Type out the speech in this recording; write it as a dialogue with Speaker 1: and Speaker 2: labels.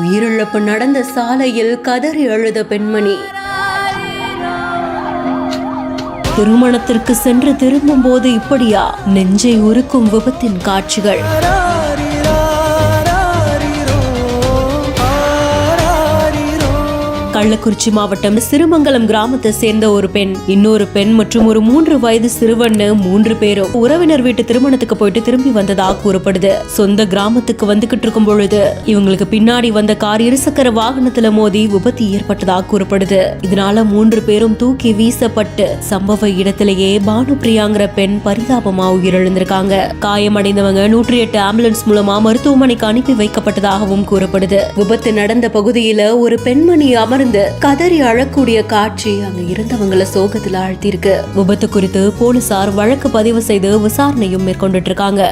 Speaker 1: உயிரிழப்பு நடந்த சாலையில் கதறி அழுத பெண்மணி. திருமணத்திற்கு சென்று திரும்பும் போது இப்படியா? நெஞ்சை உருக்கும் விபத்தின் காட்சிகள். கள்ளக்குறிச்சி மாவட்டம் சிறுமங்கலம் கிராமத்தை சேர்ந்த ஒரு பெண், இன்னொரு பெண் மற்றும் ஒரு 3 வயது சிறுவன் 3 பேரும் உறவினர் வீட்டு திருமணத்துக்கு போயிட்டு திரும்பி வந்ததாக கூறப்படுது. சொந்த கிராமத்துக்கு வந்துகிட்டு இருக்கும் பொழுது இவங்களுக்கு பின்னாடி வந்த கார் இருசக்கர வாகனத்துல மோதி விபத்து ஏற்பட்டதாக கூறப்படுது. இதனால 3 பேரும் தூக்கி வீசப்பட்டு சம்பவ இடத்திலேயே பானுப்பிரியாங்கிற பெண் பரிதாபமா உயிரிழந்திருக்காங்க. காயமடைந்தவங்க 108 ஆம்புலன்ஸ் மூலமா மருத்துவமனைக்கு அனுப்பி வைக்கப்பட்டதாகவும் கூறப்படுது. விபத்து நடந்த பகுதியில ஒரு பெண்மணி அமர்ந்து கதறி அழக்கூடிய காட்சி அங்க இருந்தவங்கள சோகத்துல ஆழ்த்திருக்கு. விபத்து குறித்து போலீசார் வழக்கு பதிவு செய்து விசாரணையும் மேற்கொண்டுட்டு இருக்காங்க.